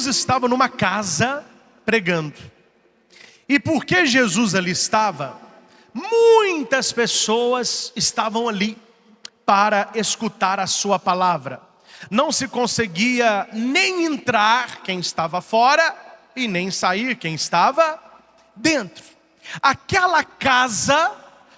Jesus estava numa casa pregando. E porque Jesus ali estava, muitas pessoas estavam ali para escutar a sua palavra. Não se conseguia nem entrar quem estava fora e nem sair quem estava dentro. Aquela casa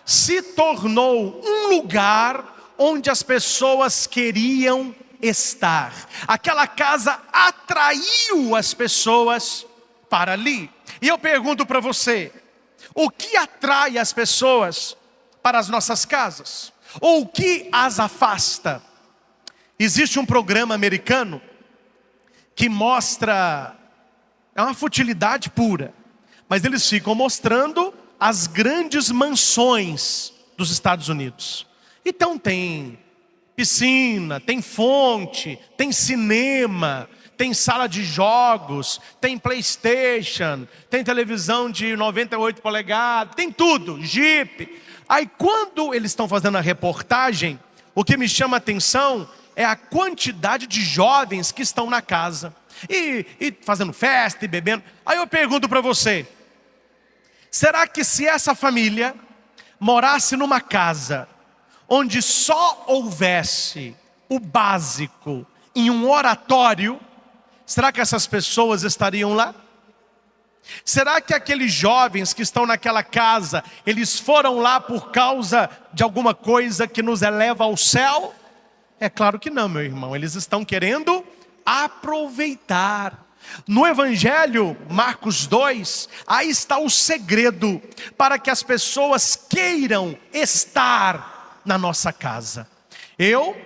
se tornou um lugar onde as pessoas queriam estar. Aquela casa atraiu as pessoas para ali. E eu pergunto para você, o que atrai as pessoas para as nossas casas? Ou o que as afasta? Existe um programa americano que mostra, é uma futilidade pura, mas eles ficam mostrando as grandes mansões dos Estados Unidos. Então tem piscina, tem fonte, tem cinema, tem sala de jogos, tem PlayStation, tem televisão de 98 polegadas, tem tudo, Jeep. Aí quando eles estão fazendo a reportagem, o que me chama a atenção é a quantidade de jovens que estão na casa. E fazendo festa e bebendo. Aí eu pergunto para você, será que se essa família morasse numa casa onde só houvesse o básico em um oratório, será que essas pessoas estariam lá? Será que aqueles jovens que estão naquela casa, eles foram lá por causa de alguma coisa que nos eleva ao céu? É claro que não, meu irmão. Eles estão querendo aproveitar. No Evangelho, Marcos 2, aí está o segredo para que as pessoas queiram estar na nossa casa. Eu,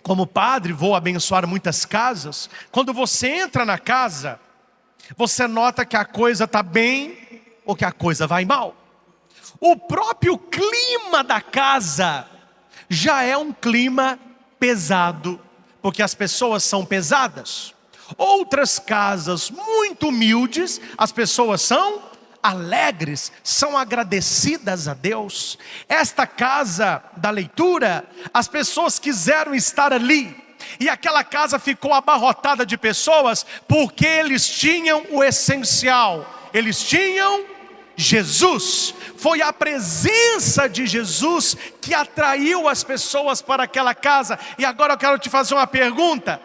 como padre, vou abençoar muitas casas. Quando você entra na casa, você nota que a coisa está bem ou que a coisa vai mal. O próprio clima da casa já é um clima pesado, porque as pessoas são pesadas. Outras casas muito humildes, as pessoas são alegres, são agradecidas a Deus. Esta casa da leitura, as pessoas quiseram estar ali, e aquela casa ficou abarrotada de pessoas, porque eles tinham o essencial, eles tinham Jesus. Foi a presença de Jesus que atraiu as pessoas para aquela casa. E agora eu quero te fazer uma pergunta: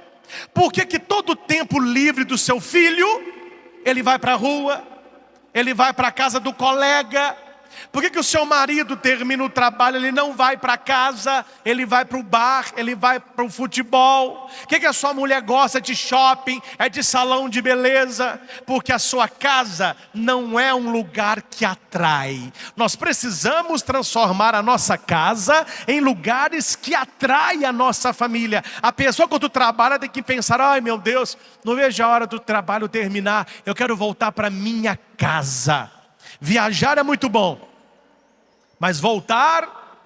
por que todo o tempo livre do seu filho, ele vai para a rua, ele vai para a casa do colega? Por que o seu marido termina o trabalho, ele não vai para casa, ele vai para o bar, ele vai para o futebol? Por que a sua mulher gosta de shopping, é de salão de beleza? Porque a sua casa não é um lugar que atrai. Nós precisamos transformar a nossa casa em lugares que atraem a nossa família. A pessoa quando trabalha tem que pensar, ai meu Deus, não vejo a hora do trabalho terminar, eu quero voltar para minha casa. Viajar é muito bom, mas voltar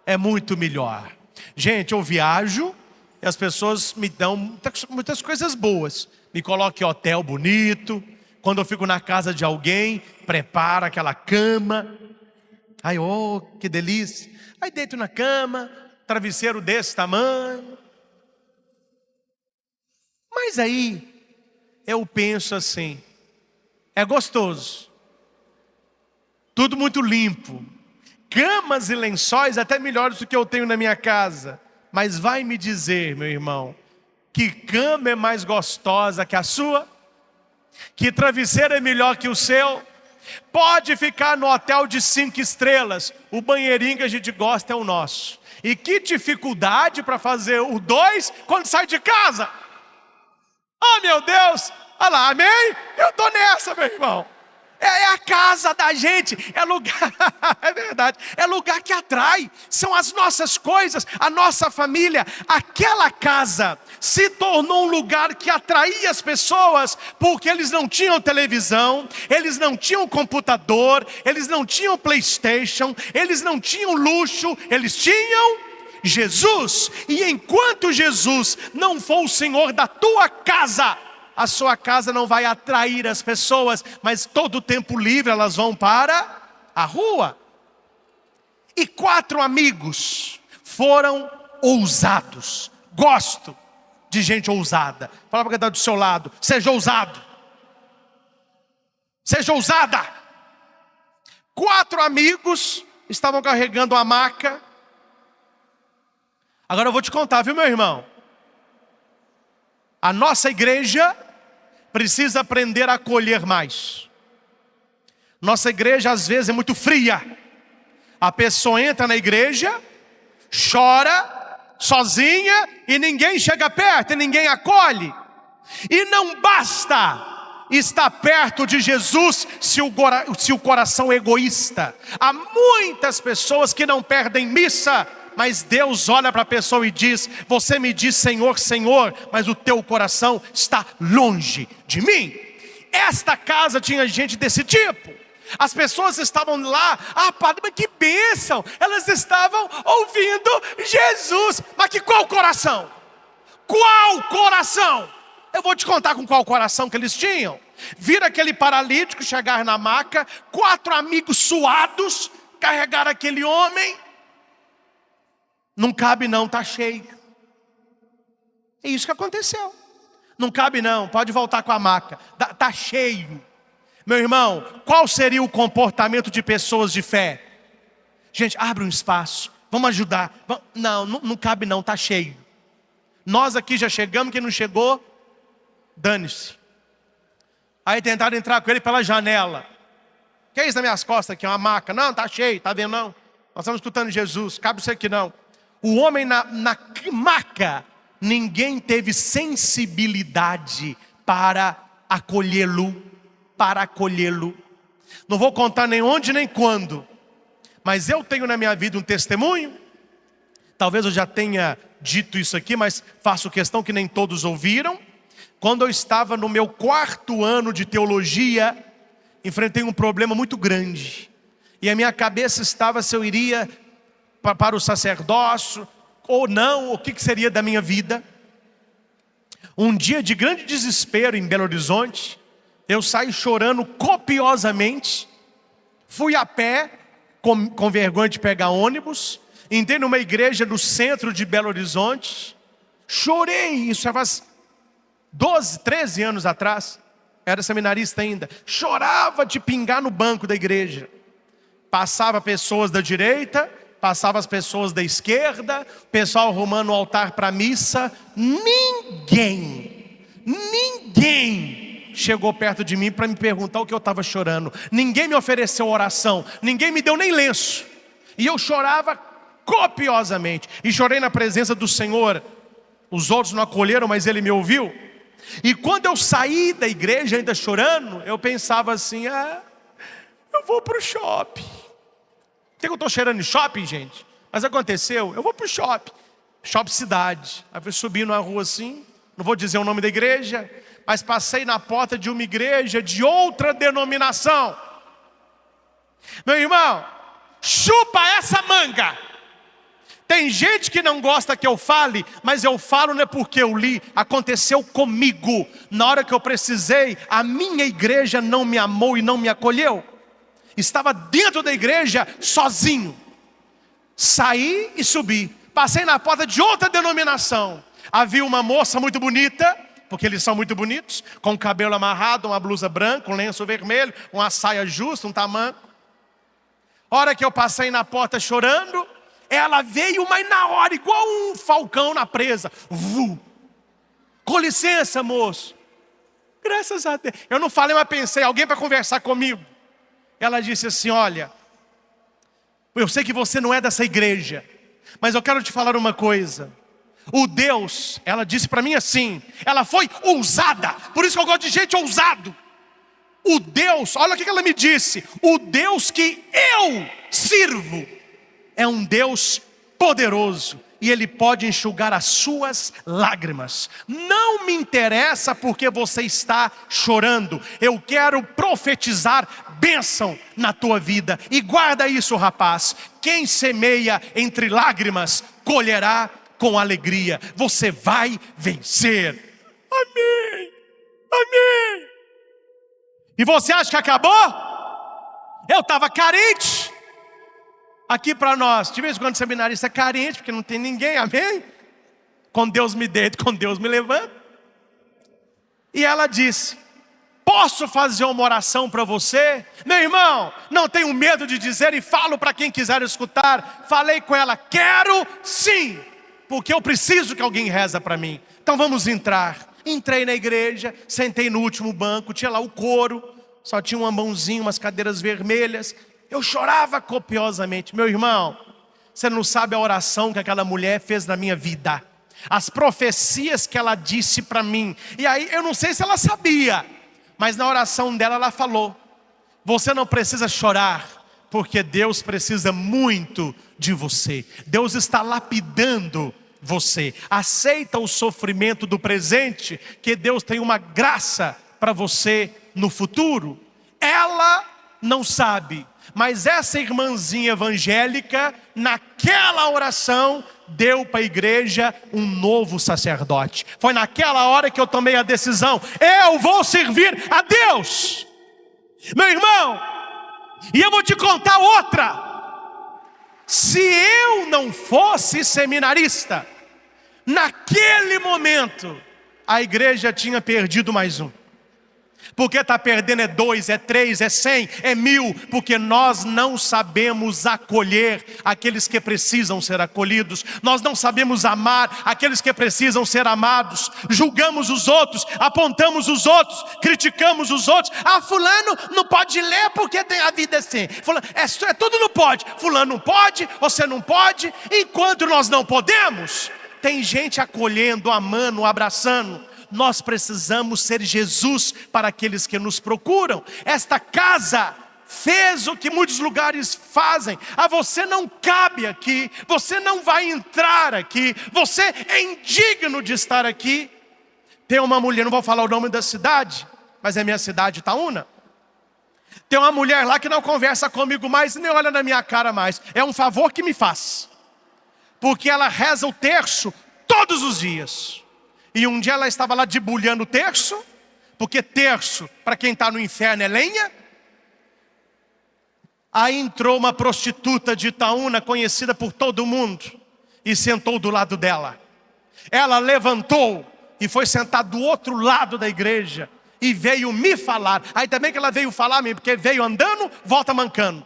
é muito melhor. Gente, eu viajo e as pessoas me dão muitas coisas boas. Me colocam em hotel bonito. Quando eu fico na casa de alguém, prepara aquela cama. Ai, oh, que delícia. Aí deito na cama, travesseiro desse tamanho. Mas aí eu penso assim, é gostoso. Tudo muito limpo. Camas e lençóis até melhores do que eu tenho na minha casa. Mas vai me dizer, meu irmão, que cama é mais gostosa que a sua? Que travesseiro é melhor que o seu? Pode ficar no hotel de 5 estrelas. O banheirinho que a gente gosta é o nosso. E que dificuldade para fazer o 2 quando sai de casa. Oh meu Deus, olha lá, amém? Eu estou nessa, meu irmão. É a casa da gente, é lugar, é verdade, é lugar que atrai, são as nossas coisas, a nossa família. Aquela casa se tornou um lugar que atraía as pessoas, porque eles não tinham televisão, eles não tinham computador, eles não tinham PlayStation, eles não tinham luxo, eles tinham Jesus. E enquanto Jesus não for o Senhor da tua casa, a sua casa não vai atrair as pessoas, mas todo o tempo livre elas vão para a rua. E 4 amigos foram ousados. Gosto de gente ousada. Fala para quem está do seu lado, seja ousado. Seja ousada. 4 amigos estavam carregando a maca. Agora eu vou te contar, viu, meu irmão? A nossa igreja precisa aprender a acolher mais. Nossa igreja às vezes é muito fria. A pessoa entra na igreja, chora, sozinha, e ninguém chega perto, e ninguém acolhe. E não basta estar perto de Jesus se o coração é egoísta. Há muitas pessoas que não perdem missa, mas Deus olha para a pessoa e diz: você me diz Senhor, Senhor, mas o teu coração está longe de mim. Esta casa tinha gente desse tipo. As pessoas estavam lá, padre, mas que bênção, elas estavam ouvindo Jesus. Mas qual coração? Qual coração? Eu vou te contar com qual coração que eles tinham. Viram aquele paralítico chegar na maca, 4 amigos suados carregaram aquele homem. Não cabe não, está cheio. É isso que aconteceu. Não cabe não, pode voltar com a maca, está cheio. Meu irmão, qual seria o comportamento de pessoas de fé? Gente, abre um espaço, vamos ajudar. Não cabe não, está cheio. Nós aqui já chegamos, quem não chegou, dane-se. Aí tentaram entrar com ele pela janela. Que é isso nas minhas costas aqui, uma maca? Não, está cheio, está vendo não? Nós estamos escutando Jesus, cabe isso aqui não. O homem na maca, ninguém teve sensibilidade para acolhê-lo. Não vou contar nem onde nem quando, mas eu tenho na minha vida um testemunho. Talvez eu já tenha dito isso aqui, mas faço questão que nem todos ouviram. Quando eu estava no meu 4º ano de teologia, enfrentei um problema muito grande. E a minha cabeça estava se eu iria para o sacerdócio ou não, o que seria da minha vida. Um dia de grande desespero em Belo Horizonte, eu saí chorando copiosamente, fui a pé, com vergonha de pegar ônibus, entrei numa igreja no centro de Belo Horizonte, chorei, isso já faz 12, 13 anos atrás, era seminarista ainda, chorava de pingar no banco da igreja. Passava pessoas da direita, passava as pessoas da esquerda, pessoal arrumando o altar para a missa, ninguém chegou perto de mim para me perguntar o que eu estava chorando. Ninguém me ofereceu oração, ninguém me deu nem lenço. E eu chorava copiosamente, e chorei na presença do Senhor. Os outros não acolheram, mas Ele me ouviu. E quando eu saí da igreja ainda chorando, eu pensava assim: eu vou para o shopping. Por que eu estou cheirando em shopping, gente? Mas aconteceu, eu vou para o shopping cidade. Aí fui subir numa rua assim, não vou dizer o nome da igreja, mas passei na porta de uma igreja de outra denominação. Meu irmão, chupa essa manga. Tem gente que não gosta que eu fale, mas eu falo não é porque eu li, aconteceu comigo. Na hora que eu precisei, a minha igreja não me amou e não me acolheu. Estava dentro da igreja sozinho. Saí e subi. Passei na porta de outra denominação. Havia uma moça muito bonita, porque eles são muito bonitos, com o cabelo amarrado, uma blusa branca, um lenço vermelho, uma saia justa, um tamanco. Hora que eu passei na porta chorando, ela veio, mas na hora, igual um falcão na presa. Com licença, moço. Graças a Deus. Eu não falei, mas pensei, alguém para conversar comigo. Ela disse assim: olha, eu sei que você não é dessa igreja, mas eu quero te falar uma coisa. O Deus, ela disse para mim assim, ela foi ousada, por isso que eu gosto de gente ousado. O Deus, olha o que ela me disse: o Deus que eu sirvo é um Deus poderoso, e Ele pode enxugar as suas lágrimas. Não me interessa porque você está chorando, eu quero profetizar bênção na tua vida. E guarda isso, rapaz: quem semeia entre lágrimas, colherá com alegria. Você vai vencer. Amém, amém. E você acha que acabou? Eu estava carente. Aqui para nós, de vez em quando seminarista é carente, porque não tem ninguém, amém? Com Deus me deito, com Deus me levanto. E ela disse: posso fazer uma oração para você? Meu irmão, não tenho medo de dizer e falo para quem quiser escutar. Falei com ela: quero sim, porque eu preciso que alguém reza para mim. Então vamos entrar. Entrei na igreja, sentei no último banco, tinha lá o coro, só tinha um ambãozinho, umas cadeiras vermelhas. Eu chorava copiosamente. Meu irmão, você não sabe a oração que aquela mulher fez na minha vida, as profecias que ela disse para mim. E aí eu não sei se ela sabia, mas na oração dela ela falou: você não precisa chorar, porque Deus precisa muito de você. Deus está lapidando você. Aceita o sofrimento do presente, que Deus tem uma graça para você no futuro. Ela não sabe, mas essa irmãzinha evangélica, naquela oração, deu para a igreja um novo sacerdote. Foi naquela hora que eu tomei a decisão: eu vou servir a Deus. Meu irmão, e eu vou te contar outra. Se eu não fosse seminarista, naquele momento a igreja tinha perdido mais um. Porque está perdendo é 2, é 3, é 100, é 1000. Porque nós não sabemos acolher aqueles que precisam ser acolhidos. Nós não sabemos amar aqueles que precisam ser amados. Julgamos os outros, apontamos os outros, criticamos os outros. Ah, fulano não pode ler porque tem a vida assim. Fulano, é tudo não pode. Fulano não pode, você não pode. Enquanto nós não podemos, tem gente acolhendo, amando, abraçando. Nós precisamos ser Jesus para aqueles que nos procuram. Esta casa fez o que muitos lugares fazem. Ah, você não cabe aqui, você não vai entrar aqui, você é indigno de estar aqui. Tem uma mulher, não vou falar o nome da cidade, mas é minha cidade, Itaúna. Tem uma mulher lá que não conversa comigo mais e nem olha na minha cara mais. É um favor que me faz, porque ela reza o terço todos os dias. E um dia ela estava lá debulhando o terço, porque terço, para quem está no inferno, é lenha. Aí entrou uma prostituta de Itaúna, conhecida por todo mundo, e sentou do lado dela. Ela levantou e foi sentar do outro lado da igreja, e veio me falar. Aí também que ela veio falar, porque veio andando, volta mancando.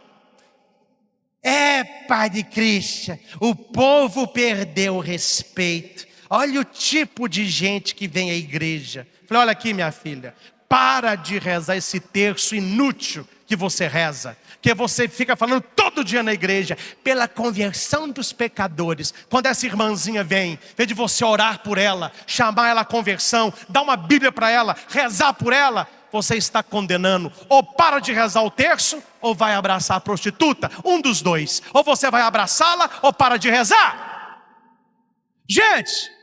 Padre Christian, o povo perdeu o respeito. Olha o tipo de gente que vem à igreja. Falei: olha aqui, minha filha, para de rezar esse terço inútil que você reza, que você fica falando todo dia na igreja, pela conversão dos pecadores. Quando essa irmãzinha vem, em vez de você orar por ela, chamar ela à conversão, dar uma Bíblia para ela, rezar por ela, você está condenando. Ou para de rezar o terço, ou vai abraçar a prostituta. Um dos dois. Ou você vai abraçá-la, ou para de rezar. Gente,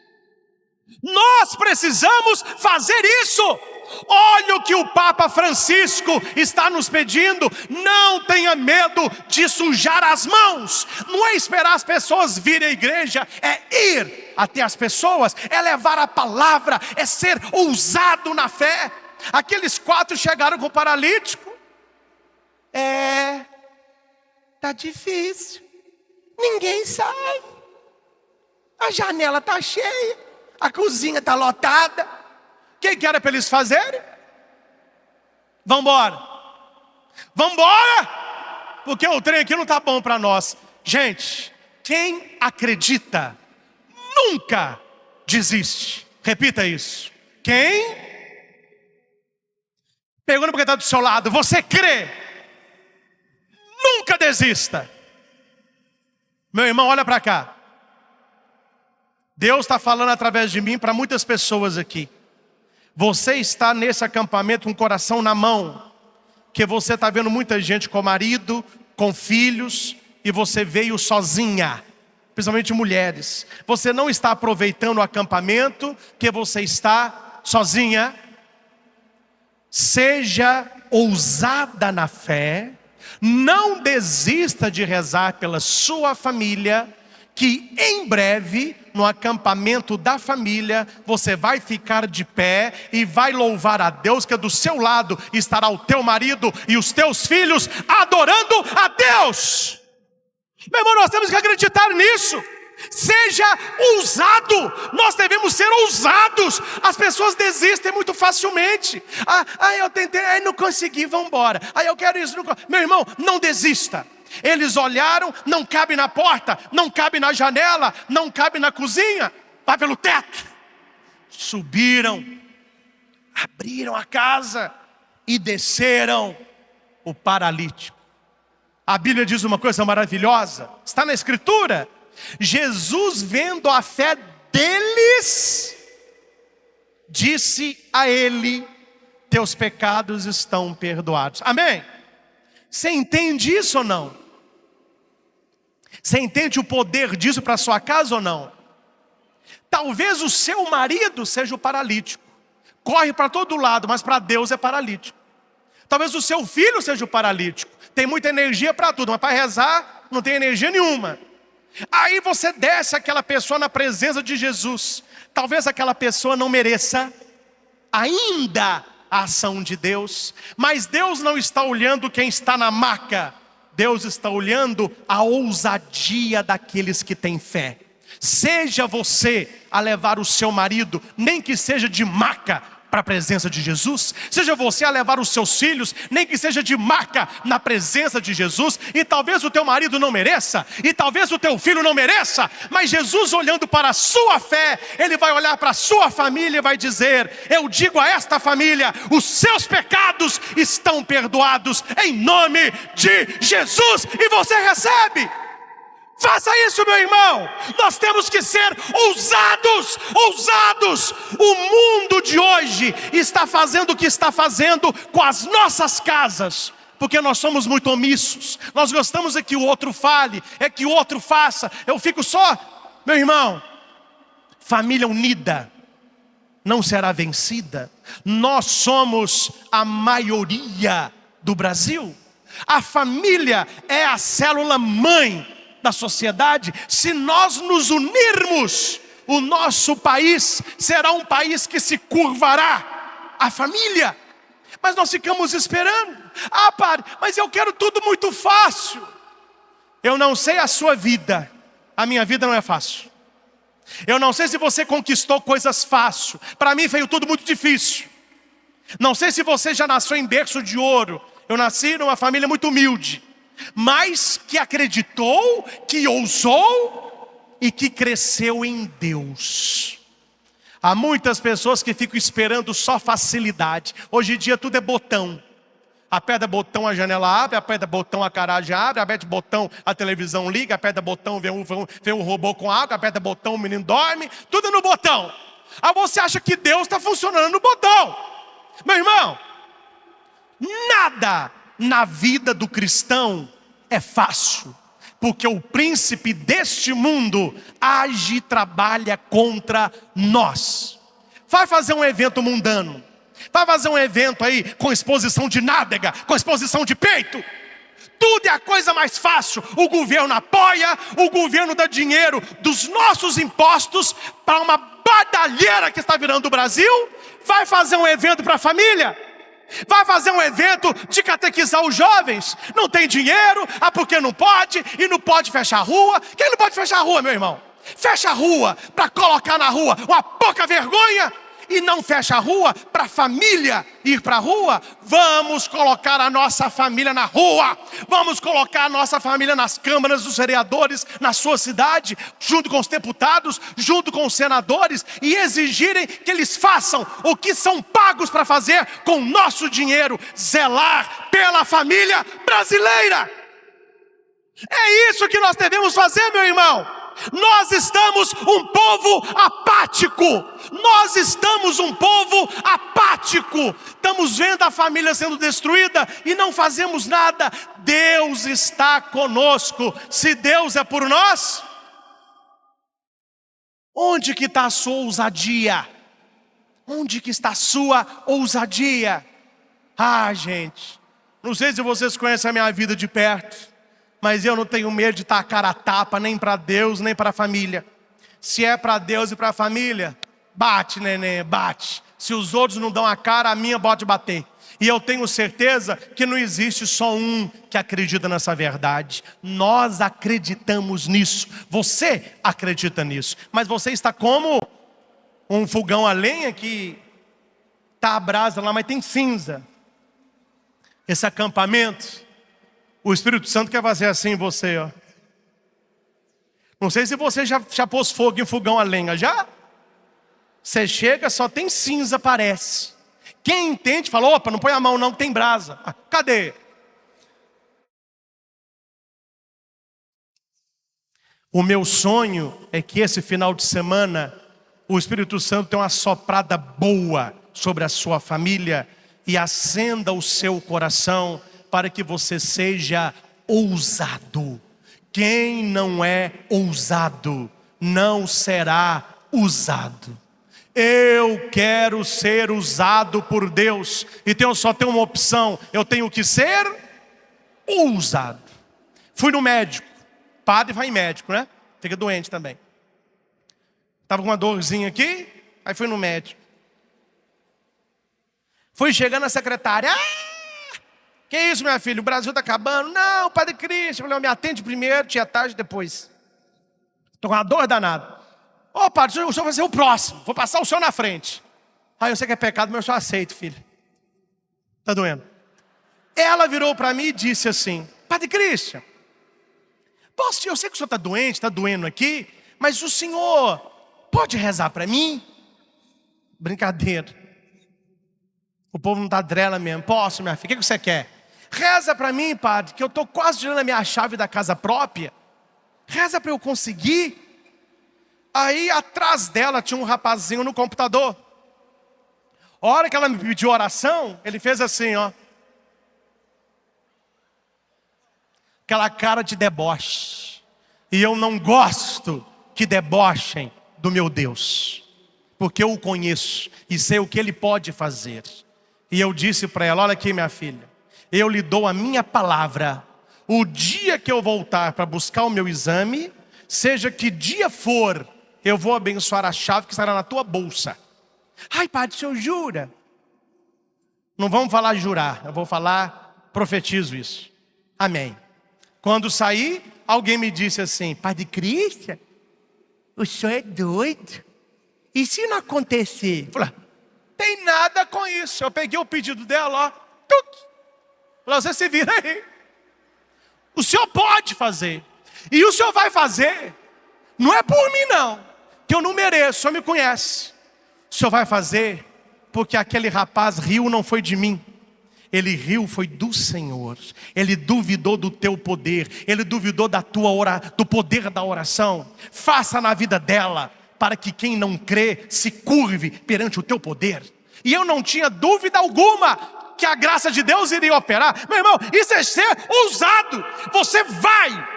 nós precisamos fazer isso. Olha o que o Papa Francisco está nos pedindo: não tenha medo de sujar as mãos. Não é esperar as pessoas virem à igreja, é ir até as pessoas, é levar a palavra, é ser ousado na fé. Aqueles 4 chegaram com o paralítico. Tá difícil, ninguém sai, a janela está cheia, a cozinha está lotada. O que era para eles fazerem? Vamos embora, porque o trem aqui não está bom para nós. Gente, quem acredita nunca desiste. Repita isso. Quem? Pergunta para quem está do seu lado: você crê? Nunca desista. Meu irmão, olha para cá. Deus está falando através de mim para muitas pessoas aqui. Você está nesse acampamento com o coração na mão, que você está vendo muita gente com marido, com filhos, e você veio sozinha, principalmente mulheres. Você não está aproveitando o acampamento, que você está sozinha. Seja ousada na fé, não desista de rezar pela sua família, que em breve, no acampamento da família, você vai ficar de pé e vai louvar a Deus, que do seu lado estará o teu marido e os teus filhos adorando a Deus. Meu irmão, nós temos que acreditar nisso. Seja ousado. Nós devemos ser ousados. As pessoas desistem muito facilmente. Eu tentei, não consegui, vamos embora. Eu quero isso. Meu irmão, não desista. Eles olharam, não cabe na porta, não cabe na janela, não cabe na cozinha, vai pelo teto. Subiram, abriram a casa e desceram o paralítico. A Bíblia diz uma coisa maravilhosa, está na Escritura. Jesus, vendo a fé deles, disse a ele: teus pecados estão perdoados. Amém? Você entende isso ou não? Você entende o poder disso para a sua casa ou não? Talvez o seu marido seja o paralítico, corre para todo lado, mas para Deus é paralítico. Talvez o seu filho seja o paralítico, tem muita energia para tudo, mas para rezar não tem energia nenhuma. Aí você desce aquela pessoa na presença de Jesus. Talvez aquela pessoa não mereça ainda a ação de Deus, mas Deus não está olhando quem está na maca. Deus está olhando a ousadia daqueles que têm fé. Seja você a levar o seu marido, nem que seja de maca, para a presença de Jesus. Seja você a levar os seus filhos, nem que seja de maca, na presença de Jesus. E talvez o teu marido não mereça, e talvez o teu filho não mereça, mas Jesus, olhando para a sua fé, Ele vai olhar para a sua família e vai dizer: eu digo a esta família, os seus pecados estão perdoados, em nome de Jesus. E você recebe. Faça isso, meu irmão. Nós temos que ser ousados, ousados. O mundo de hoje está fazendo o que está fazendo com as nossas casas, porque nós somos muito omissos. Nós gostamos é que o outro fale, é que o outro faça. Eu fico só, meu irmão. Família unida não será vencida. Nós somos a maioria do Brasil. A família é a célula mãe da sociedade. Se nós nos unirmos, o nosso país será um país que se curvará à família. Mas nós ficamos esperando. Padre, mas eu quero tudo muito fácil. Eu não sei a sua vida, a minha vida não é fácil. Eu não sei se você conquistou coisas fáceis. Para mim veio tudo muito difícil. Não sei se você já nasceu em berço de ouro. Eu nasci numa família muito humilde, mas que acreditou, que ousou e que cresceu em Deus. Há muitas pessoas que ficam esperando só facilidade. Hoje em dia tudo é botão. Aperta botão, a janela abre, aperta botão, a garagem abre, aperta botão, a televisão liga, aperta botão, vem um robô com água, aperta botão, o menino dorme, tudo no botão. Aí você acha que Deus está funcionando no botão. Meu irmão, nada na vida do cristão é fácil, porque o príncipe deste mundo age e trabalha contra nós. Vai fazer um evento mundano, vai fazer um evento aí com exposição de nádega, com exposição de peito, tudo é a coisa mais fácil. O governo apoia, o governo dá dinheiro dos nossos impostos para uma badalheira que está virando o Brasil. Vai fazer um evento para a família, vai fazer um evento de catequizar os jovens, não tem dinheiro, porque não pode, e não pode fechar a rua. Quem não pode fechar a rua, meu irmão? Fecha a rua para colocar na rua uma pouca vergonha, e não fecha a rua para a família ir para a rua. Vamos colocar a nossa família na rua, vamos colocar a nossa família nas câmaras dos vereadores, na sua cidade, junto com os deputados, junto com os senadores, e exigirem que eles façam o que são pagos para fazer com o nosso dinheiro: zelar pela família brasileira. É isso que nós devemos fazer, meu irmão. Nós estamos um povo apático. Nós estamos um povo apático. Estamos vendo a família sendo destruída e não fazemos nada. Deus está conosco. Se Deus é por nós, onde que está a sua ousadia? Onde que está a sua ousadia? Gente, não sei se vocês conhecem a minha vida de perto, mas eu não tenho medo de tacar a tapa, nem para Deus, nem para a família. Se é para Deus e para a família, bate, neném, bate. Se os outros não dão a cara, a minha pode bater. E eu tenho certeza que não existe só um que acredita nessa verdade. Nós acreditamos nisso. Você acredita nisso. Mas você está como um fogão a lenha que está a brasa lá, mas tem cinza. Esse acampamento, o Espírito Santo quer fazer assim em você, ó. Não sei se você já pôs fogo em fogão a lenha, já? Você chega, só tem cinza, parece. Quem entende, fala, opa, não põe a mão não, que tem brasa. Ah, cadê? O meu sonho é que esse final de semana, o Espírito Santo tenha uma soprada boa sobre a sua família e acenda o seu coração para que você seja ousado. Quem não é ousado não será usado. Eu quero ser usado por Deus. Então só tenho uma opção. Eu tenho que ser ousado. Fui no médico. Padre vai em médico, né? Fica doente também. Estava com uma dorzinha aqui. Aí fui no médico. Fui chegando na secretária. Que isso, minha filha? O Brasil está acabando? Não, Padre Cristian. Eu falei, me atende primeiro, tia tarde depois. Estou com uma dor danada. Ô, padre, o senhor vai ser o próximo. Vou passar o senhor na frente. Eu sei que é pecado, mas eu só aceito, filho. Está doendo. Ela virou para mim e disse assim, Padre Cristian, eu sei que o senhor está doente, está doendo aqui, mas o senhor pode rezar para mim? Brincadeira. O povo não está drela mesmo. Posso, minha filha? O que você quer? Reza para mim, padre, que eu estou quase tirando a minha chave da casa própria. Reza para eu conseguir. Aí atrás dela tinha um rapazinho no computador. A hora que ela me pediu oração, ele fez assim, ó. Aquela cara de deboche. E eu não gosto que debochem do meu Deus. Porque eu o conheço e sei o que Ele pode fazer. E eu disse para ela, olha aqui minha filha. Eu lhe dou a minha palavra. O dia que eu voltar para buscar o meu exame, seja que dia for, eu vou abençoar a chave que estará na tua bolsa. Ai, padre, o senhor jura? Não vamos falar jurar, eu vou falar, profetizo isso. Amém. Quando saí, alguém me disse assim, Padre Cristian, o senhor é doido. E se não acontecer? Eu falei, tem nada com isso. Eu peguei o pedido dela, ó. Falei, você se vira aí. O senhor pode fazer. E o senhor vai fazer. Não é por mim não. Que eu não mereço, o senhor me conhece. O senhor vai fazer porque aquele rapaz riu não foi de mim. Ele riu foi do Senhor. Ele duvidou do teu poder. Ele duvidou do poder da oração. Faça na vida dela, para que quem não crê se curve perante o teu poder. E eu não tinha dúvida alguma que a graça de Deus iria operar. Meu irmão, isso é ser ousado. Você vai.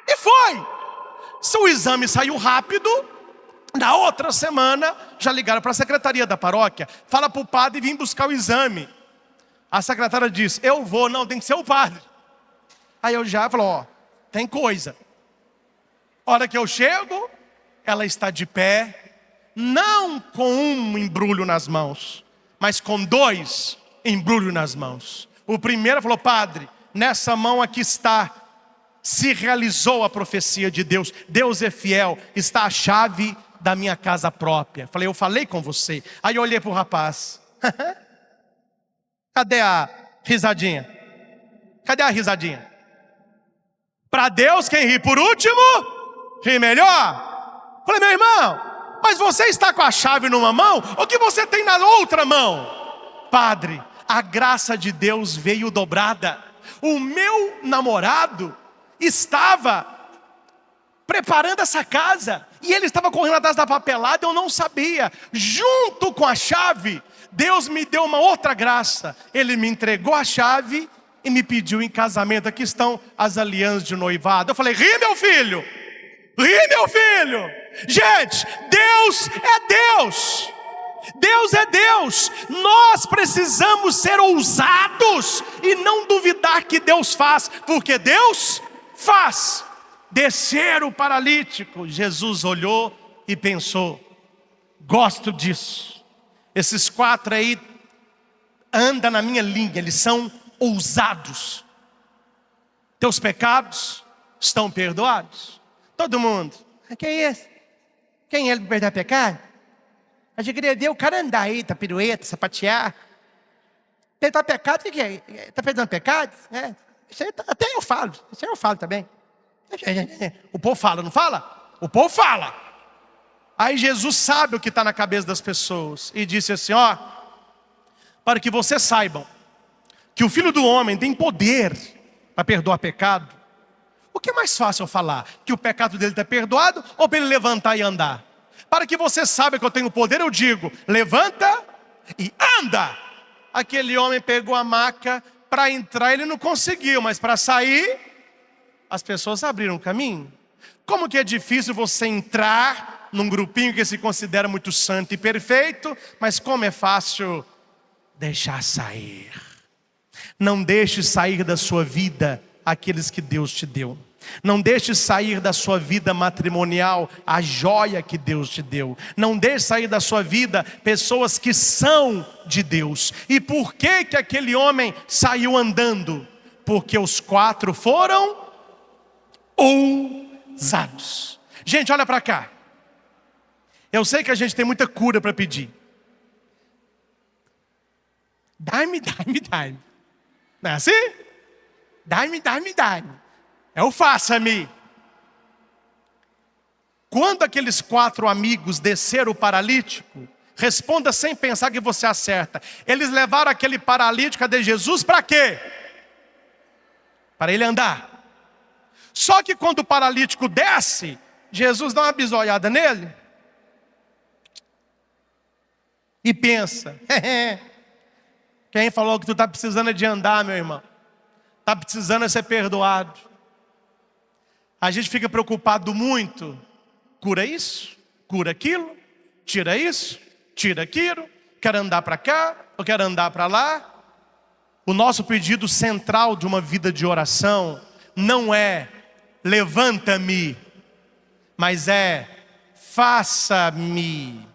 E foi. Seu exame saiu rápido. Na outra semana, já ligaram para a secretaria da paróquia. Fala para o padre vir buscar o exame. A secretária disse, eu vou, não, tem que ser o padre. Aí eu já falo, ó, tem coisa. Hora que eu chego, ela está de pé, não com um embrulho nas mãos, mas com 2 embrulhos nas mãos. O primeiro falou, padre, nessa mão aqui está, se realizou a profecia de Deus. Deus é fiel, está a chave da minha casa própria. Eu falei com você. Aí eu olhei para o rapaz. Cadê a risadinha? Cadê a risadinha? Para Deus, quem ri por último, ri melhor. Falei, meu irmão, mas você está com a chave numa mão, ou que você tem na outra mão? Padre, a graça de Deus veio dobrada. O meu namorado estava preparando essa casa, e ele estava correndo atrás da papelada, eu não sabia. Junto com a chave, Deus me deu uma outra graça. Ele me entregou a chave e me pediu em casamento. Aqui estão as alianças de noivado. Eu falei, ri meu filho. Ri meu filho. Gente, Deus é Deus. Deus é Deus. Nós precisamos ser ousados e não duvidar que Deus faz, porque Deus faz. Descer o paralítico. Jesus olhou e pensou, gosto disso. Esses 4 aí anda na minha linha, eles são ousados. Teus pecados estão perdoados. Todo mundo. Quem é esse? Quem é ele para perdoar pecado? A gente queria ver o cara andar aí, tá pirueta, sapatear. Perdoar pecado, o que é? Está perdoando pecado? É. Isso aí, até eu falo. Isso aí eu falo também. O povo fala, não fala? O povo fala. Aí Jesus sabe o que está na cabeça das pessoas. E disse assim, ó, para que vocês saibam que o Filho do Homem tem poder para perdoar pecado. O que é mais fácil eu falar? Que o pecado dele está perdoado ou para ele levantar e andar? Para que vocês saibam que eu tenho poder, eu digo, levanta e anda. Aquele homem pegou a maca para entrar, ele não conseguiu, mas para sair, as pessoas abriram o caminho. Como que é difícil você entrar num grupinho que se considera muito santo e perfeito, mas como é fácil deixar sair. Não deixe sair da sua vida aqueles que Deus te deu. Não deixe sair da sua vida matrimonial a joia que Deus te deu. Não deixe sair da sua vida pessoas que são de Deus. E por que que aquele homem saiu andando? Porque os 4 foram ousados. Gente, olha para cá. Eu sei que a gente tem muita cura para pedir. Dá-me. Não é assim? Dá-me. É o faça-me. Quando aqueles 4 amigos desceram o paralítico, responda sem pensar que você acerta. Eles levaram aquele paralítico até Jesus para quê? Para ele andar. Só que quando o paralítico desce, Jesus dá uma bisoiada nele e pensa, quem falou que tu está precisando de andar, meu irmão? Está precisando de ser perdoado. A gente fica preocupado muito. Cura isso, cura aquilo, tira isso, tira aquilo. Quer andar para cá, ou quer andar para lá. O nosso pedido central de uma vida de oração não é levanta-me, mas é faça-me.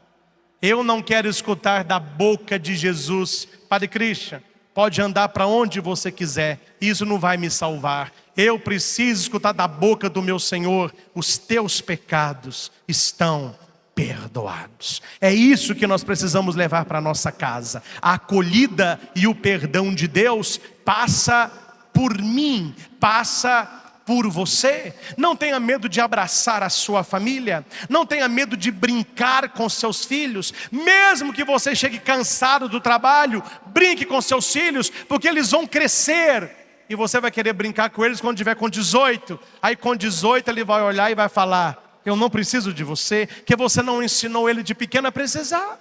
Eu não quero escutar da boca de Jesus, Padre Christian, pode andar para onde você quiser, isso não vai me salvar. Eu preciso escutar da boca do meu Senhor, os teus pecados estão perdoados. É isso que nós precisamos levar para a nossa casa. A acolhida e o perdão de Deus passa por mim, passa por você. Não tenha medo de abraçar a sua família. Não tenha medo de brincar com seus filhos. Mesmo que você chegue cansado do trabalho, brinque com seus filhos, porque eles vão crescer. E você vai querer brincar com eles quando tiver com 18. Aí com 18 ele vai olhar e vai falar, eu não preciso de você, que você não ensinou ele de pequeno a precisar.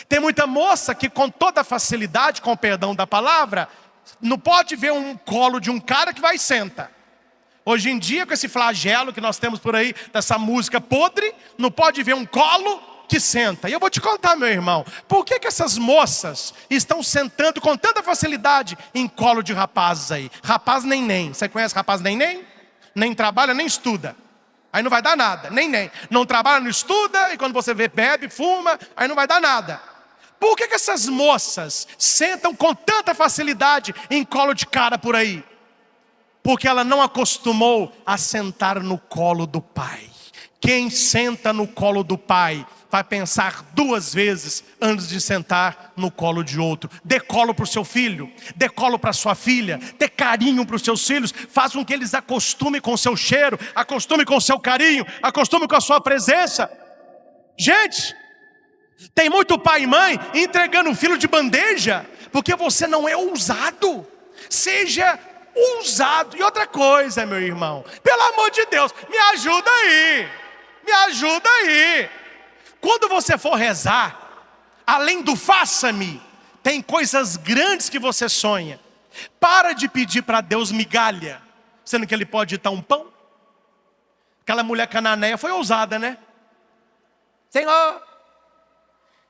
Tem muita moça que com toda facilidade, com o perdão da palavra, não pode ver um colo de um cara que vai e senta. Hoje em dia, com esse flagelo que nós temos por aí, dessa música podre, não pode ver um colo que senta. E eu vou te contar, meu irmão, por que essas moças estão sentando com tanta facilidade em colo de rapazes aí? Rapaz nem. Você conhece rapaz nem? Nem trabalha, nem estuda. Aí não vai dar nada, nem. Não trabalha, não estuda, e quando você vê, bebe, fuma, aí não vai dar nada. Por que essas moças sentam com tanta facilidade em colo de cara por aí? Porque ela não acostumou a sentar no colo do pai. Quem senta no colo do pai vai pensar 2 vezes antes de sentar no colo de outro. Dê colo para o seu filho, dê colo para a sua filha, dê carinho para os seus filhos, faz com que eles acostumem com o seu cheiro, acostumem com o seu carinho, acostumem com a sua presença. Gente, tem muito pai e mãe entregando o filho de bandeja, porque você não é ousado. Seja ousado. E outra coisa, meu irmão, pelo amor de Deus, me ajuda aí. Quando você for rezar, além do faça-me, tem coisas grandes que você sonha. Para de pedir para Deus migalha, sendo que Ele pode dar um pão. Aquela mulher cananeia foi ousada, né? Senhor,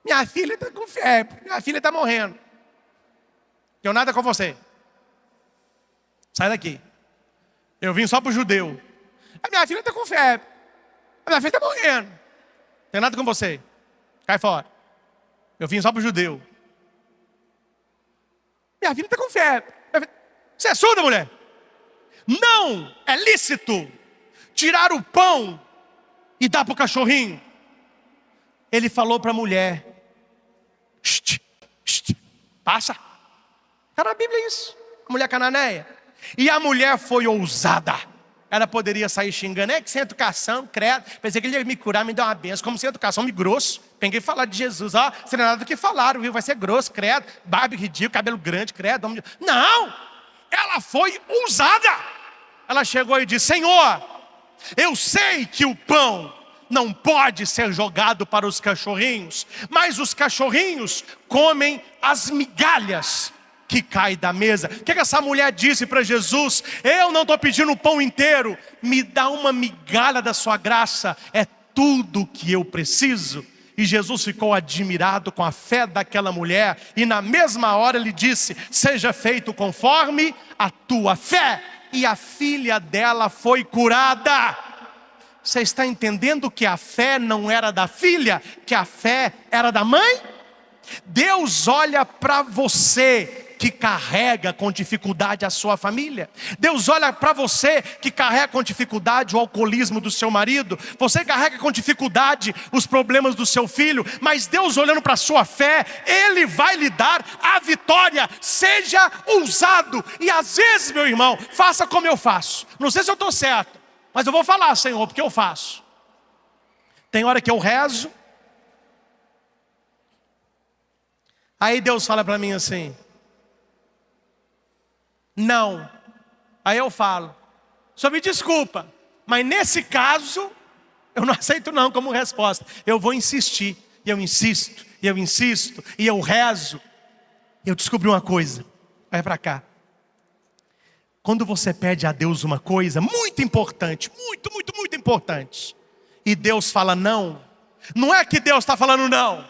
minha filha está com febre, minha filha está morrendo. Não tenho nada com você. Sai daqui. Eu vim só para o judeu. A minha filha está com febre. A minha filha está morrendo. Não tem nada com você. Cai fora. Eu vim só para o judeu. Minha filha está com febre. Você é surda, mulher? Não é lícito tirar o pão e dar para o cachorrinho. Ele falou para a mulher: passa. Está na Bíblia isso. A mulher cananeia. E a mulher foi ousada. Ela poderia sair xingando: é que sem educação, credo. Pensei que ele ia me curar, me dar uma benção. Como sem educação, me grosso. Peguei e falar de Jesus. Ó, sem nada do que falaram, viu? Vai ser grosso, credo. Barba ridículo, cabelo grande, credo. Não! Ela foi ousada. Ela chegou e disse: Senhor, eu sei que o pão não pode ser jogado para os cachorrinhos, mas os cachorrinhos comem as migalhas que caem da mesa. O que essa mulher disse para Jesus? Eu não estou pedindo o pão inteiro, me dá uma migalha da sua graça, é tudo que eu preciso. E Jesus ficou admirado com a fé daquela mulher, e na mesma hora ele disse: seja feito conforme a tua fé. E a filha dela foi curada. Você está entendendo que a fé não era da filha, que a fé era da mãe? Deus olha para você que carrega com dificuldade a sua família. Deus olha para você que carrega com dificuldade o alcoolismo do seu marido. Você carrega com dificuldade os problemas do seu filho. Mas Deus, olhando para a sua fé, Ele vai lhe dar a vitória. Seja ousado. E às vezes, meu irmão, faça como eu faço. Não sei se eu estou certo, mas eu vou falar, Senhor, porque eu faço. Tem hora que eu rezo, aí Deus fala para mim assim: não. Aí eu falo: só me desculpa, mas nesse caso eu não aceito não como resposta. Eu vou insistir, e eu insisto, e eu insisto, e eu rezo. Eu descobri uma coisa. Vai para cá. Quando você pede a Deus uma coisa muito importante, muito importante, e Deus fala não, não é que Deus está falando não.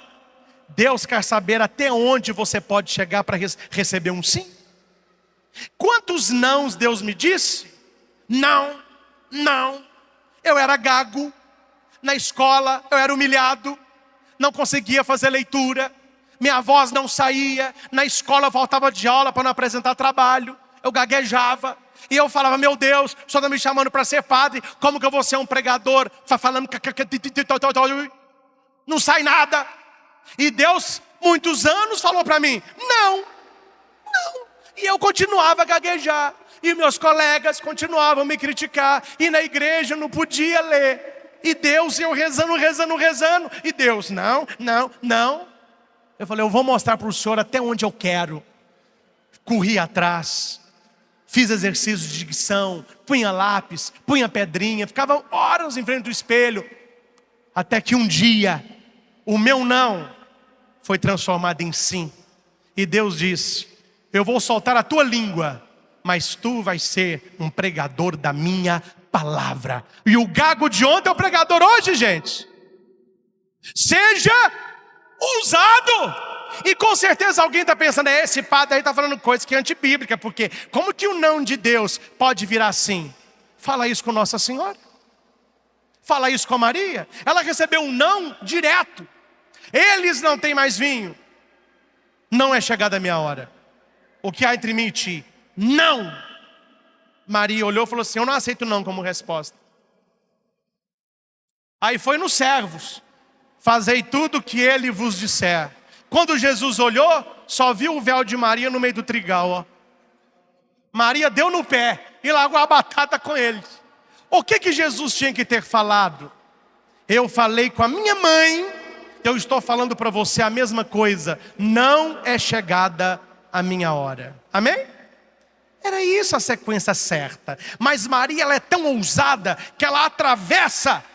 Deus quer saber até onde você pode chegar para receber um sim. Quantos nãos Deus me disse? Não, não. Eu era gago. Na escola eu era humilhado. Não conseguia fazer leitura. Minha voz não saía. Na escola eu faltava de aula para não apresentar trabalho. Eu gaguejava. E eu falava: meu Deus, o senhor está me chamando para ser padre. Como que eu vou ser um pregador? Falando, não sai nada. E Deus, muitos anos, falou para mim: não, não. E eu continuava a gaguejar. E meus colegas continuavam a me criticar. E na igreja eu não podia ler. E Deus, eu rezando. E Deus: não, não, não. Eu falei: eu vou mostrar para o senhor até onde eu quero. Corri atrás. Fiz exercícios de dicção. Punha lápis, punha pedrinha. Ficava horas em frente do espelho. Até que um dia, o meu não foi transformado em sim. E Deus disse: eu vou soltar a tua língua, mas tu vais ser um pregador da minha palavra. E o gago de ontem é o pregador hoje, gente. Seja ousado. E com certeza alguém está pensando: esse padre aí está falando coisa que é antibíblica, porque como que o não de Deus pode virar assim? Fala isso com Nossa Senhora. Fala isso com a Maria. Ela recebeu um não direto. Eles não têm mais vinho. Não é chegada a minha hora. O que há entre mim e ti? Não. Maria olhou e falou assim: eu não aceito não como resposta. Aí foi nos servos: fazei tudo o que ele vos disser. Quando Jesus olhou, só viu o véu de Maria no meio do trigal, ó. Maria deu no pé e largou a batata com eles. O que Jesus tinha que ter falado? Eu falei com a minha mãe, eu estou falando para você a mesma coisa. Não é chegada a minha hora. Amém? Era isso a sequência certa. Mas Maria, ela é tão ousada que ela atravessa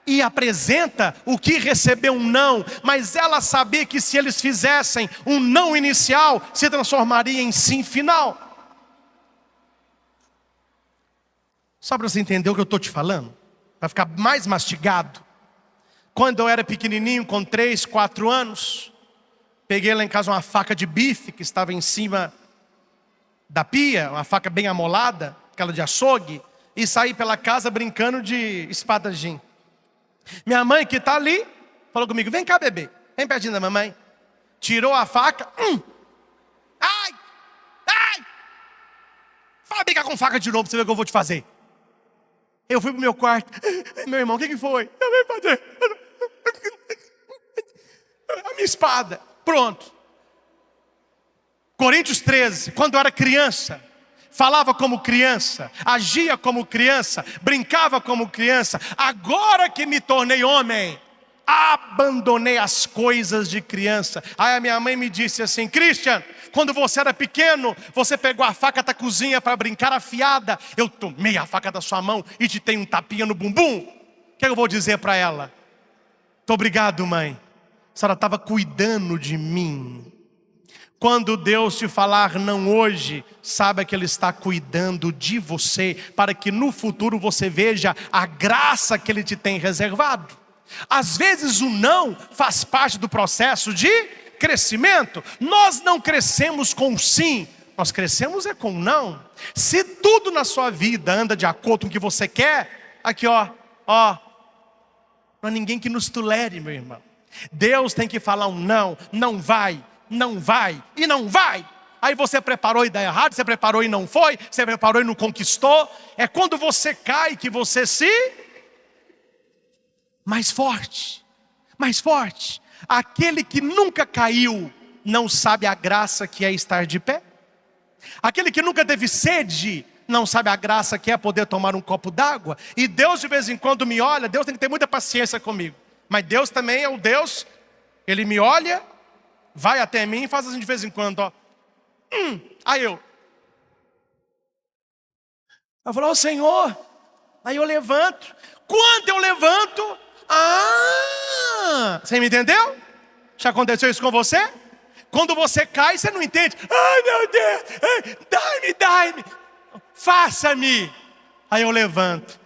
e apresenta o que recebeu um não. Mas ela sabia que se eles fizessem um não inicial, se transformaria em sim final. Só para você entender o que eu estou te falando, para ficar mais mastigado. Quando eu era pequenininho, com 3, 4 anos, peguei lá em casa uma faca de bife que estava em cima da pia, uma faca bem amolada, aquela de açougue, e saí pela casa brincando de espadachim. Minha mãe, que está ali, falou comigo: vem cá, bebê, vem pertinho da mamãe. Tirou a faca. Ai! brincar com faca de novo pra você ver o que eu vou te fazer. Eu fui pro meu quarto. Meu irmão, o que foi? Eu vim fazer a minha espada. Pronto. Coríntios 13, quando eu era criança, falava como criança, agia como criança, brincava como criança. Agora que me tornei homem, abandonei as coisas de criança. Aí a minha mãe me disse assim: Christian, quando você era pequeno, você pegou a faca da cozinha para brincar afiada. Eu tomei a faca da sua mão e te dei um tapinha no bumbum. O que eu vou dizer para ela? Muito obrigado, mãe. A senhora estava cuidando de mim. Quando Deus te falar não hoje, saiba que Ele está cuidando de você, para que no futuro você veja a graça que Ele te tem reservado. Às vezes o não faz parte do processo de crescimento. Nós não crescemos com o sim, nós crescemos é com o não. Se tudo na sua vida anda de acordo com o que você quer, aqui ó, não há ninguém que nos tolere, meu irmão. Deus tem que falar um não, não vai, não vai e não vai. Aí você preparou e dá errado, você preparou e não foi, você preparou e não conquistou. É quando você cai que você se... mais forte, mais forte. Aquele que nunca caiu não sabe a graça que é estar de pé. Aquele que nunca teve sede não sabe a graça que é poder tomar um copo d'água. E Deus de vez em quando me olha. Deus tem que ter muita paciência comigo, mas Deus também é o Deus. Ele me olha, vai até mim e faz assim de vez em quando, ó. Aí eu falo: ô Senhor. Aí eu levanto. Quando eu levanto, você me entendeu? Já aconteceu isso com você? Quando você cai, você não entende. Ai meu Deus, dai-me, faça-me. Aí eu levanto.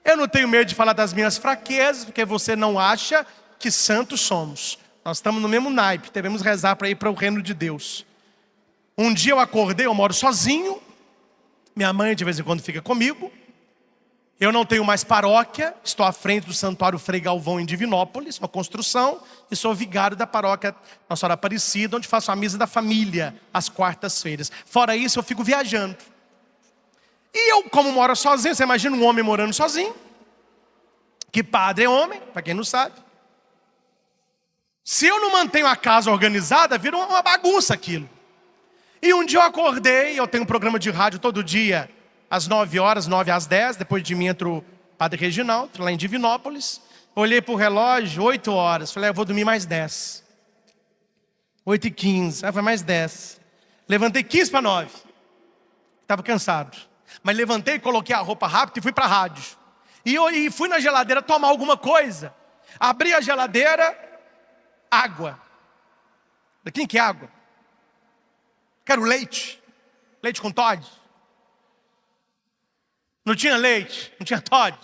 Eu não tenho medo de falar das minhas fraquezas, porque você não acha que santos somos. Nós estamos no mesmo naipe, devemos rezar para ir para o reino de Deus. Um dia eu acordei, eu moro sozinho. Minha mãe de vez em quando fica comigo. Eu não tenho mais paróquia, estou à frente do Santuário Frei Galvão em Divinópolis, uma construção, e sou vigário da paróquia Nossa Senhora Aparecida, onde faço a missa da família às quartas-feiras. Fora isso, eu fico viajando. E eu, como moro sozinho, você imagina um homem morando sozinho, que padre é homem, para quem não sabe. Se eu não mantenho a casa organizada, vira uma bagunça aquilo. E um dia eu acordei, eu tenho um programa de rádio todo dia, às 9 horas, 9 às 10, depois de mim entra o Padre Reginaldo, lá em Divinópolis. Olhei para o relógio, 8 horas, falei: eu vou dormir mais 10. 8h15, foi mais 10. Levantei 15 para 9. Estava cansado. Mas levantei, coloquei a roupa rápido e fui para a rádio. E fui na geladeira tomar alguma coisa. Abri a geladeira, água. Quem que é água? Quero leite. Leite com Toddy. Não tinha leite, não tinha Toddy.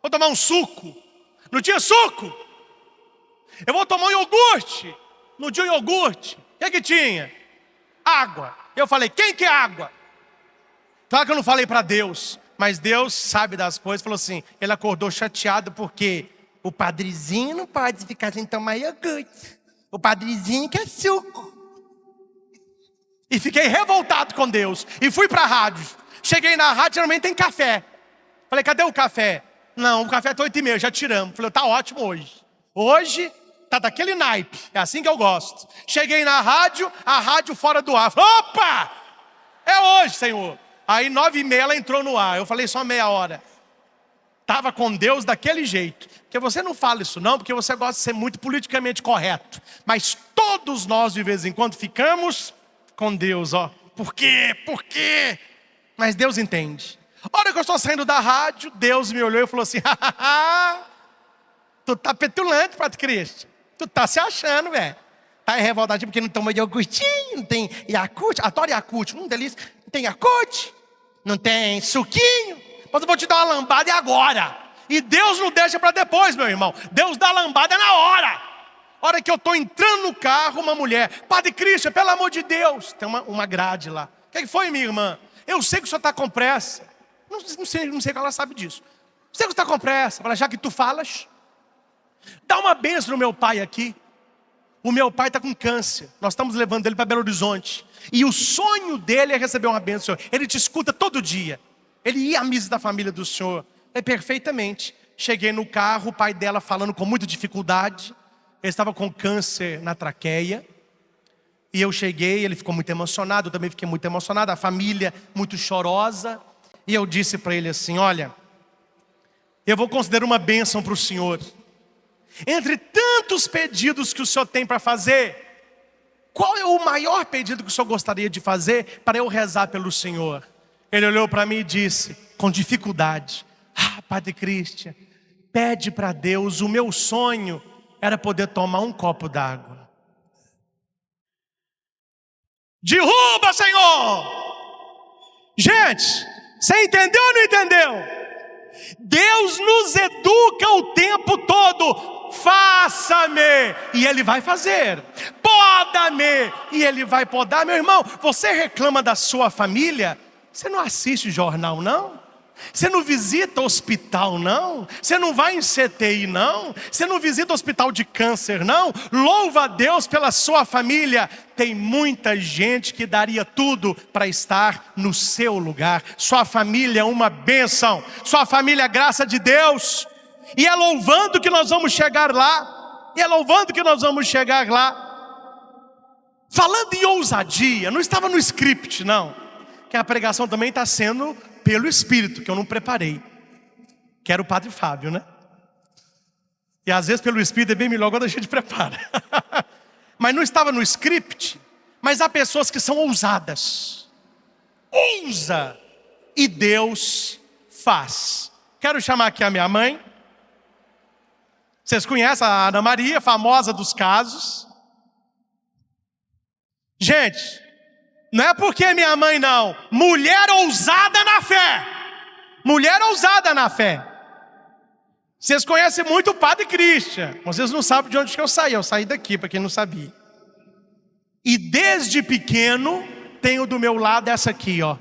Vou tomar um suco. Não tinha suco. Eu vou tomar um iogurte. Não tinha iogurte. O que tinha? Água. Eu falei: quem que é água? Claro que eu não falei para Deus, mas Deus sabe das coisas. Falou assim, ele acordou chateado porque o padrezinho não pode ficar sem tomar iogurte. O padrezinho quer suco. E fiquei revoltado com Deus. E fui para a rádio. Cheguei na rádio, geralmente tem café. Falei: cadê o café? Não, o café tá 8h30, já tiramos. Falei: tá ótimo hoje. Hoje tá daquele naipe, é assim que eu gosto. Cheguei na rádio, a rádio fora do ar. Falei: opa! É hoje, Senhor. Aí 9h30 ela entrou no ar. Eu falei: só meia hora. Tava com Deus daquele jeito. Porque você não fala isso não, porque você gosta de ser muito politicamente correto. Mas todos nós de vez em quando ficamos com Deus, ó. Por quê? Por quê? Mas Deus entende. A hora que eu estou saindo da rádio, Deus me olhou e falou assim: tu tá petulante, Padre Cristo. Tu tá se achando, velho. Tá revoltadinho porque não toma iogurtinho, não tem Yakult. Adoro Yakult, delícia. Não tem Yakult, não tem suquinho. Mas eu vou te dar uma lambada e agora. E Deus não deixa para depois, meu irmão. Deus dá lambada na hora. A hora que eu estou entrando no carro, uma mulher: Padre Cristo, pelo amor de Deus. Tem uma grade lá. O que foi, minha irmã? Eu sei que o senhor está com pressa. Não sei que ela sabe disso. Sei que você está com pressa. Fala: já que tu falas, dá uma bênção no meu pai aqui. O meu pai está com câncer. Nós estamos levando ele para Belo Horizonte. E o sonho dele é receber uma bênção do Senhor. Ele te escuta todo dia. Ele ia à missa da família do Senhor. É perfeitamente. Cheguei no carro, o pai dela falando com muita dificuldade. Ele estava com câncer na traqueia. E eu cheguei, ele ficou muito emocionado, eu também fiquei muito emocionado. A família muito chorosa. E eu disse para ele assim, olha, eu vou considerar uma bênção para o Senhor. Entre tantos pedidos que o Senhor tem para fazer, qual é o maior pedido que o Senhor gostaria de fazer para eu rezar pelo Senhor? Ele olhou para mim e disse, com dificuldade, Padre Cristian, pede para Deus, o meu sonho era poder tomar um copo d'água. Derruba, Senhor! Gente, você entendeu ou não entendeu? Deus nos educa o tempo todo. Faça-me, e Ele vai fazer. Poda-me, e Ele vai podar. Meu irmão, você reclama da sua família? Você não assiste jornal, não? Você não visita hospital, não? Você não vai em CTI, não? Você não visita hospital de câncer, não? Louva a Deus pela sua família. Tem muita gente que daria tudo para estar no seu lugar. Sua família é uma bênção. Sua família é graça de Deus. E é louvando que nós vamos chegar lá. E é louvando que nós vamos chegar lá. Falando em ousadia, não estava no script, não. Que a pregação também está sendo pelo Espírito, que eu não preparei. Que era o Padre Fábio, né? E às vezes pelo Espírito é bem melhor quando a gente prepara. Mas não estava no script. Mas há pessoas que são ousadas. Ousa! E Deus faz. Quero chamar aqui a minha mãe. Vocês conhecem a Ana Maria, famosa dos casos. Gente, não é porque é minha mãe não. Mulher ousada na fé. Mulher ousada na fé. Vocês conhecem muito o Padre Cristian. Vocês não sabem de onde que eu saí. Eu saí daqui, para quem não sabia. E desde pequeno, tenho do meu lado essa aqui, ó.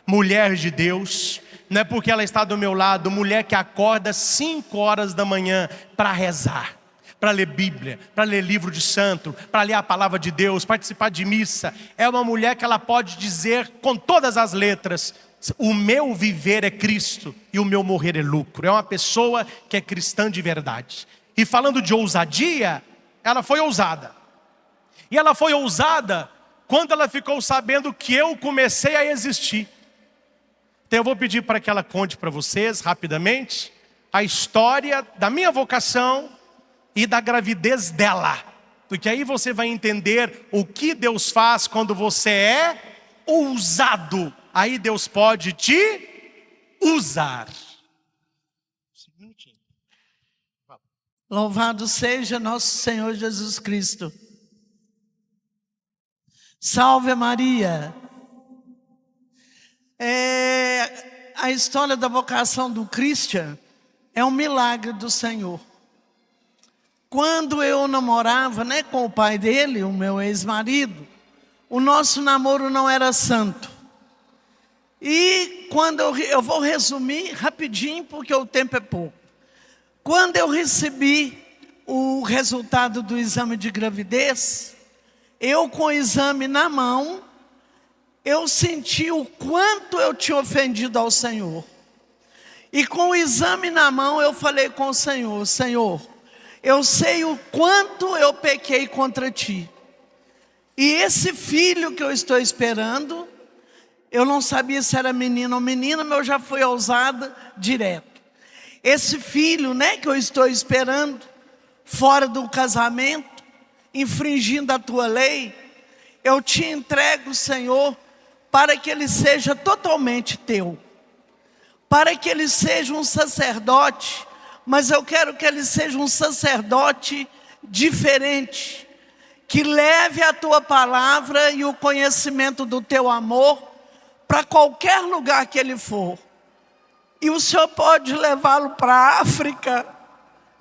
Mulher de Deus. Não é porque ela está do meu lado, mulher que acorda 5 horas da manhã para rezar, para ler Bíblia, para ler livro de santo, para ler a palavra de Deus, participar de missa. É uma mulher que ela pode dizer com todas as letras, o meu viver é Cristo e o meu morrer é lucro. É uma pessoa que é cristã de verdade. E falando de ousadia, ela foi ousada. E ela foi ousada quando ela ficou sabendo que eu comecei a existir. Então eu vou pedir para que ela conte para vocês, rapidamente, a história da minha vocação e da gravidez dela. Porque aí você vai entender o que Deus faz quando você é ousado. Aí Deus pode te usar. Louvado seja nosso Senhor Jesus Cristo. Salve Maria. A história da vocação do Christian é um milagre do Senhor. Quando eu namorava, com o pai dele, o meu ex-marido, o nosso namoro não era santo. E quando eu vou resumir rapidinho, porque o tempo é pouco. Quando eu recebi o resultado do exame de gravidez, eu com o exame na mão, eu senti o quanto eu tinha ofendido ao Senhor. E com o exame na mão, eu falei com o Senhor, Senhor, eu sei o quanto eu pequei contra Ti. E esse filho que eu estou esperando, eu não sabia se era menino ou menina, mas eu já fui ousada direto. Esse filho, que eu estou esperando, fora do casamento, infringindo a Tua lei, eu te entrego, Senhor, para que ele seja totalmente Teu. Para que ele seja um sacerdote, mas eu quero que ele seja um sacerdote diferente, que leve a Tua palavra e o conhecimento do Teu amor para qualquer lugar que ele for. E o Senhor pode levá-lo para a África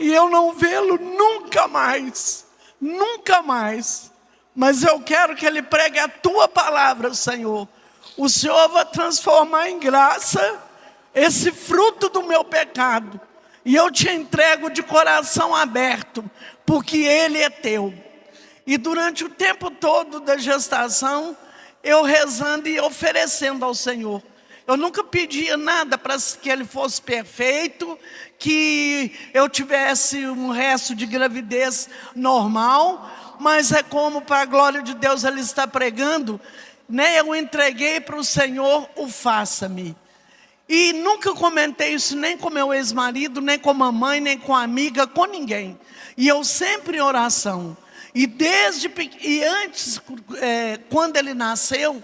e eu não vê-lo nunca mais, nunca mais. Mas eu quero que ele pregue a Tua palavra, Senhor. O Senhor vai transformar em graça esse fruto do meu pecado. E eu te entrego de coração aberto, porque ele é Teu. E durante o tempo todo da gestação, eu rezando e oferecendo ao Senhor. Eu nunca pedia nada para que ele fosse perfeito, que eu tivesse um resto de gravidez normal, mas é como, para a glória de Deus, ele está pregando, né? Eu entreguei para o Senhor o faça-me. E nunca comentei isso nem com meu ex-marido, nem com a mamãe, nem com a amiga, com ninguém. E eu sempre em oração. E antes, quando ele nasceu,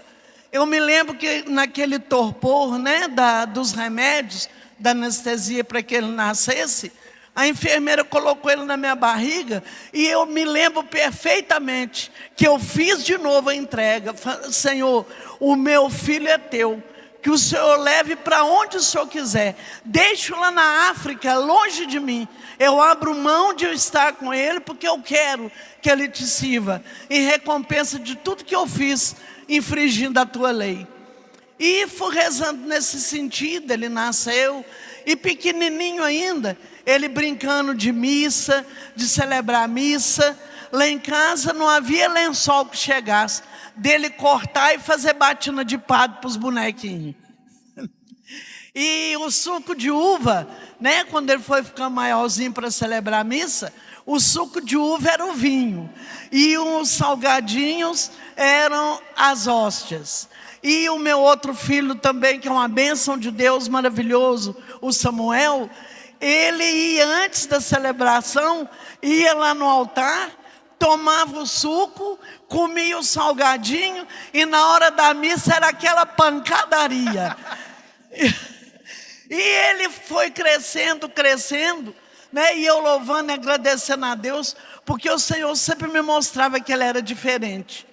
eu me lembro que naquele torpor, né, dos remédios, da anestesia para que ele nascesse, a enfermeira colocou ele na minha barriga, e eu me lembro perfeitamente que eu fiz de novo a entrega. Senhor, o meu filho é teu, que o Senhor leve para onde o Senhor quiser, deixe-o lá na África, longe de mim. Eu abro mão de eu estar com ele, porque eu quero que ele te sirva, em recompensa de tudo que eu fiz, infringindo a tua lei. E fui rezando nesse sentido. Ele nasceu, e pequenininho ainda, ele brincando de missa, de celebrar a missa. Lá em casa não havia lençol que chegasse, dele cortar e fazer batina de padre para os bonequinhos. E o suco de uva, né, quando ele foi ficando maiorzinho para celebrar a missa, o suco de uva era o vinho, e os salgadinhos eram as hóstias. E o meu outro filho também, que é uma bênção de Deus maravilhoso, o Samuel, ele ia antes da celebração, ia lá no altar, tomava o suco, comia o salgadinho, e na hora da missa era aquela pancadaria. E ele foi crescendo, né? E eu louvando e agradecendo a Deus, porque o Senhor sempre me mostrava que ele era diferente.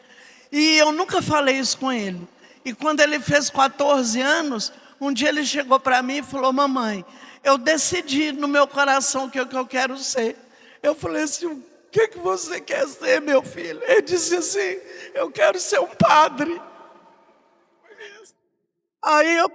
E eu nunca falei isso com ele. E quando ele fez 14 anos, um dia ele chegou para mim e falou: mamãe, eu decidi no meu coração o que eu quero ser. Eu falei assim: o que você quer ser, meu filho? Ele disse assim: eu quero ser um padre. Aí eu